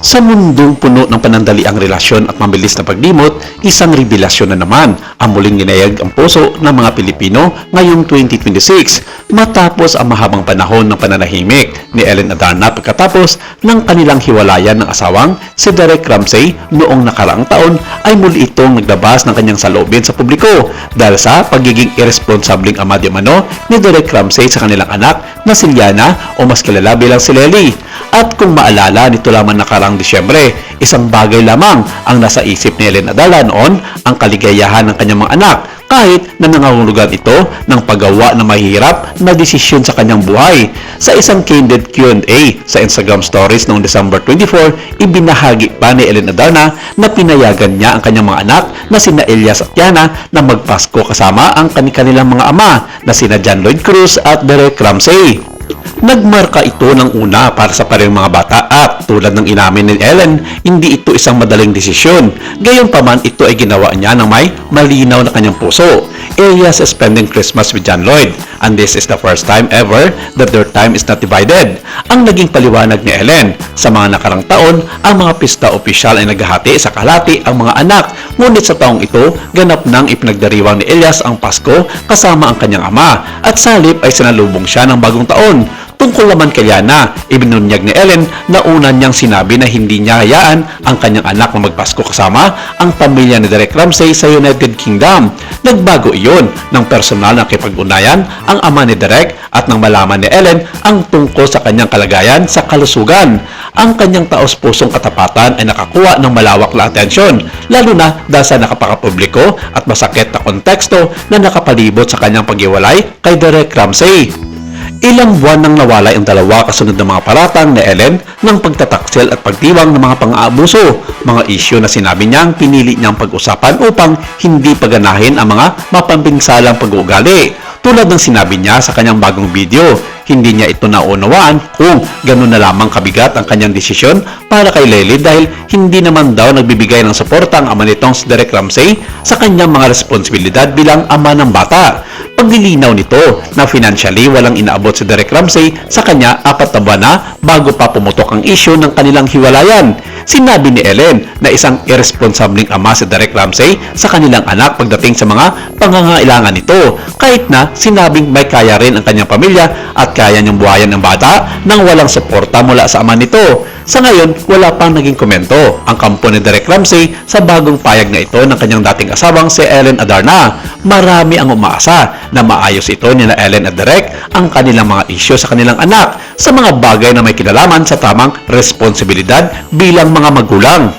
Sa mundong puno ng panandaliang relasyon at mabilis na pagdimot, isang revelasyon na naman ang muling ninayag ang puso ng mga Pilipino ngayong 2026 matapos ang mahabang panahon ng pananahimik ni Ellen Adarna pagkatapos ng kanilang hiwalayan ng asawang si Derek Ramsey noong nakaraang taon ay muli itong naglabas ng kanyang saloobin sa publiko dahil sa pagiging irresponsabling ama di umano ni Derek Ramsey sa kanilang anak na si Liana o mas kilala bilang si Lely. At kung maalala nito lamang nakaraang Disyembre, isang bagay lamang ang nasa isip ni Ellen Adarna noon, ang kaligayahan ng kanyang mga anak kahit na nangangulugan ito ng paggawa ng mahirap na desisyon sa kanyang buhay. Sa isang candid Q&A sa Instagram stories noong December 24, ibinahagi pa ni Ellen Adarna na pinayagan niya ang kanyang mga anak na sina Elias at Yana na magpasko kasama ang kanilang mga ama na sina John Lloyd Cruz at Derek Ramsey. Nagmarka ito ng una para sa parehong mga bata at tulad ng inamin ni Ellen, hindi ito isang madaling desisyon. Gayunpaman ito ay ginawa niya ng may malinaw na kanyang puso. Elias is spending Christmas with John Lloyd and this is the first time ever that their time is not divided. Ang naging paliwanag ni Ellen, sa mga nakarang taon, ang mga pista opisyal ay naghahati sa kalahati ang mga anak. Ngunit sa taong ito, ganap nang ipinagdiriwang ni Elias ang Pasko kasama ang kanyang ama at sa halip ay sinalubong siya ng bagong taon. Tungkol naman kay Liana, ibinunyag ni Ellen na una niyang sinabi na hindi niya hayaan ang kanyang anak na magpasko kasama ang pamilya ni Derek Ramsey sa United Kingdom. Nagbago iyon ng personal na kipag-unayan ang ama ni Derek at nang malaman ni Ellen ang tungkol sa kanyang kalagayan sa kalusugan. Ang kanyang taos-pusong katapatan ay nakakuha ng malawak na atensyon, lalo na dahil sa nakapakapubliko at masakit na konteksto na nakapalibot sa kanyang paghiwalay kay Derek Ramsey. Ilang buwan nang nawalay ang dalawa kasunod ng mga paratang ni Ellen ng pagtataksil at pagdiwang ng mga pang-aabuso, mga isyu na sinabi niyang pinili niyang pag-usapan upang hindi paganahin ang mga mapampisalang pag-uugali. Tulad ng sinabi niya sa kanyang bagong video, hindi niya ito naunawaan kung gano'n na lamang kabigat ang kanyang desisyon para kay Lely dahil hindi naman daw nagbibigay ng suporta ang ama nitong si Derek Ramsey sa kanyang mga responsibilidad bilang ama ng bata. Paglilinaw nito na financially walang inaabot si Derek Ramsey sa kanya 4 na buwan na bago pa pumutok ang issue ng kanilang hiwalayan. Sinabi ni Ellen na isang irresponsabling ama si Derek Ramsey sa kanilang anak pagdating sa mga pangangailangan nito, kahit na sinabing may kaya rin ang kanyang pamilya at kaya niyang buhayan ng bata nang walang suporta mula sa ama nito. Sa ngayon, wala pang naging komento ang kampo ni Derek Ramsey sa bagong payag na ito ng kanyang dating asawang si Ellen Adarna. Marami ang umaasa na maayos ito ni Ellen at Derek ang kanilang mga isyu sa kanilang anak sa mga bagay na may kinalaman sa tamang responsibilidad bilang mga magulang.